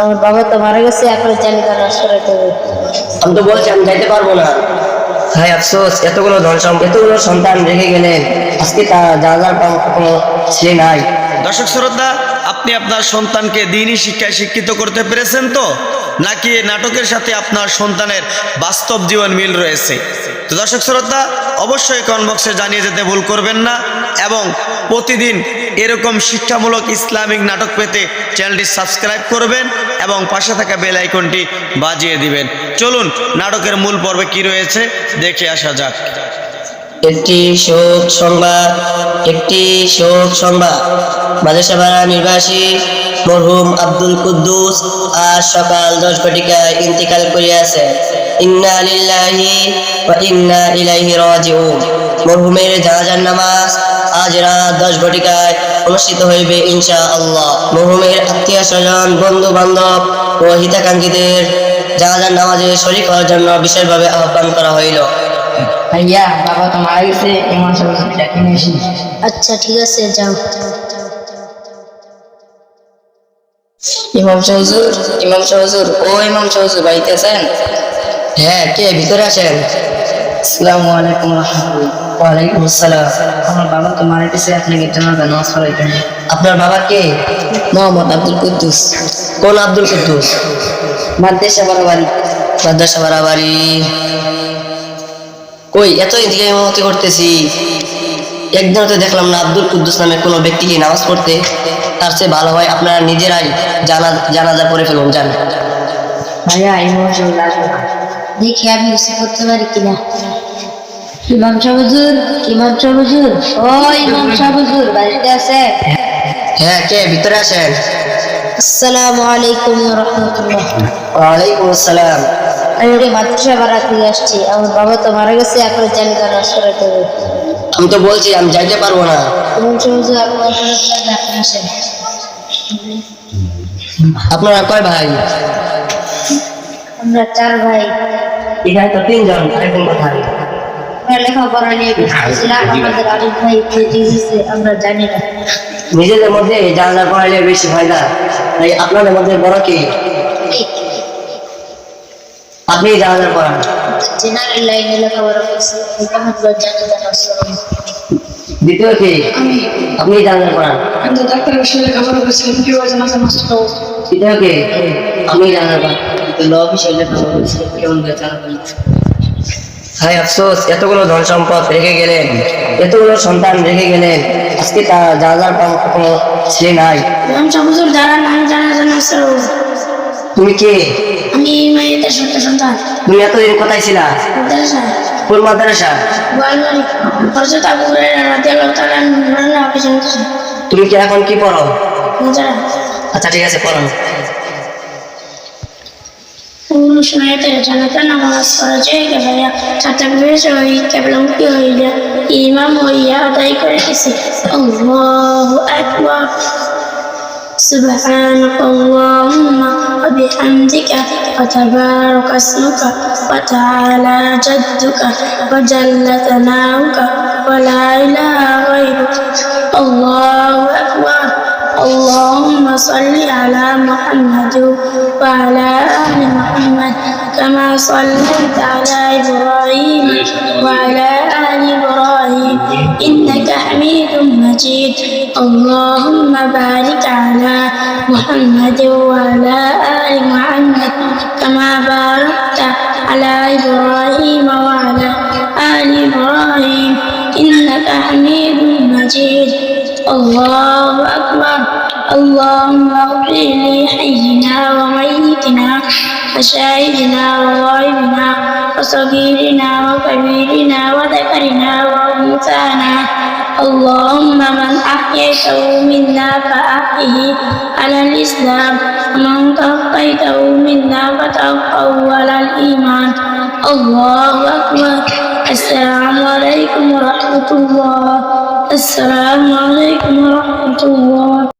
আমার বাবা তো মারা গেছে, এখন জানি তার আশ্রয় দেবে। আমি তো বলছি আমি যাইতে পারবো না। হায় আফসোস, এতগুলো এতগুলো সন্তান রেখে গেলেন, আজকে তা জানাজার কোনো ছেলে নাই। দর্শক শ্রোতা, আপনি আপনার সন্তানকে দ্বীনি শিক্ষায় শিক্ষিত করতে পেরেছেন তো, নাকি এই নাটকের সাথে আপনার সন্তানের বাস্তব জীবন মিল রয়েছে? তো দর্শক শ্রোতা, অবশ্যই কমেন্ট বক্সে জানিয়ে যেতে ভুল করবেন না, এবং প্রতিদিন এরকম শিক্ষামূলক ইসলামিক নাটক পেতে চ্যানেলটি সাবস্ক্রাইব করবেন এবং পাশে থাকা বেল আইকনটি বাজিয়ে দিবেন। চলুন নাটকের মূল পর্বে কি রয়েছে দেখে আসা যাক। একটি শোক সংবাদ। মাদেশাপাড়া নিবাসী মরহুম আব্দুল কুদ্দুস আজ সকাল 10 ঘটিকায় ইন্তিকাল করিয়াছে। ইন্না লিল্লাহি ওয়া ইন্না ইলাইহি রাজিউন। মরহুমের জানাজার নামাজ আজ রাত 10 ঘটিকায় অনুষ্ঠিত হইবে ইনশাআল্লাহ। মরহুমের আত্মীয় স্বজন, বন্ধু বান্ধব ও হিতাকাঙ্ক্ষীদের জানাজার নামাজে শরীক হওয়ার জন্য বিশেষভাবে আহ্বান করা হইল। ভাইয়া, বাবা তো মারা গেছে, ইমাম সাহেব ডাকি নিয়ে আসি। আচ্ছা ঠিক আছে, যাও। ইমাম সাহেব, ও ইমাম সাহেব বাড়িতে আছেন? হ্যাঁ, কে? ভিতরে আসেন। আসসালামু আলাইকুম রাহমাতুল্লাহ। ওয়ালাইকুম আসসালাম। আমার বাবা তো মারা গেছে, আপনাকে জানাজা নামাজ পড়াইতেন। আপনার বাবা কে? মোহাম্মদ আব্দুল কুদ্দুস। কোন আব্দুল কুদ্দুস? মাদ্রাসাপাড়া বাড়ি। মাদ্রাসাপাড়া বাড়ি। কই, এত এদিকে ইমামতি করতেছি, একদিনও তো দেখলাম না আব্দুল কুদ্দুস নামে কোনো ব্যক্তিকে নামাজ পড়তে। তার চেয়ে ভালো হয় আপনারা নিজেরাই জানাজা পড়ে ফেলুন, যান। ভাইয়া, ইমাম সাহেব আসবে না। দেখি আমি কিছু করতে পারি কিনা। ইমাম সাহেব হুজুর, ও ইমাম সাহেব হুজুর বাড়িতে আছে? হ্যাঁ, কে? ভিতরে আসেন। আসসালামু আলাইকুম ওয়া রাহমাতুল্লাহ। ওয়ালাইকুম আসসালাম। আমি মাদ্রাসা ভাড়া থেকে আসছি, আমার বাবা তো মারা গেছে, এখন জানি তার আশ্রয় দেবে। আমি তো বলছি আমি যাইতে পারবো না। ইমাম সাহেব হুজুর, আপনি আসেন। আপনারা কয় ভাই? আমরা 4 ভাই। এখানে তো 3 জন, আরেকজন কোথায়? আমরা লেখাপড়া নিয়ে ব্যস্ত ছিলাম, আমাদের আরেক ভাই দিয়েছে, আমরা জানি না। নিজেদের মধ্যে জানাজা পড়াইলে বেশি ফায়দা। তাই আপনাদের মধ্যে বড় কে? আপনি জানাজা পড়ান। জেনারেল লাইনে লেখাপড়া করছি, মোহাম্মদ জানি জানা সরম। দ্বিতীয় কে? আপনি জানাজা পড়ান। আমি তো ডাক্তার বিষয়ে লেখাপড়া করছি, কিভাবে জানাজা নষ্ট করবো? তৃতীয় কে? আপনি জানাজা পড়ান। তো ল বিষয়ে লেখাপড়া করছি, কেমন জানাবো? হায় আফসোস, এতগুলো ধন সম্পদ রেখে গেলেন, এতগুলো সন্তান রেখে গেলেন, আজকে তা জানাজার কোনো ছেলে নাই। ইমাম সাহেব হুজুর দাঁড়ান, আমি জানা সরম। তুমি কে? আমি মেয়েদের সন্তান। তুমি এতদিন কোথায় ছিলা? মাদ্রাসা কোন মাদ্রাসা? গোয়ালবাড়ি। হযরত আবু হুরায়রা রাদিয়াল্লাহু তাআলা আনহু অফিসে নিতেছে। তুমি কি এখন কি পড়ো? যারা আচ্ছা ঠিক আছে, পড়ো। সময়েতে জানাতে নামাজ ফরজে কেবলা তাকবীর সহি কেবলামুখী হইয়া ইমাম হইয়া আদায় করে গেছে। আল্লাহু আকবার। سبحانك اللهم وبحمدك وتبارك اسمك وتعالى جدك وجل ثناؤك ولا إله غيرك. الله أكبر. اللهم صل على محمد وعلى آل محمد كما صليت على إبراهيم وعلى آل إبراهيم إنك حميد مجيد. اللهم بارك على محمد وعلى آل محمد كما باركت على إبراهيم وعلى آل إبراهيم إنك حميد مجيد. الله أكبر. اللهم اغفر لحينا وميتنا وشاهدنا وغائبنا وصغيرنا وكبيرنا وذكرنا وأنثانا. اللهم من أحييته منا فأحيه على الإسلام ومن توفيته منا فتوفه على الإيمان. الله أكبر. السلام عليكم ورحمة الله. السلام عليكم ورحمة الله.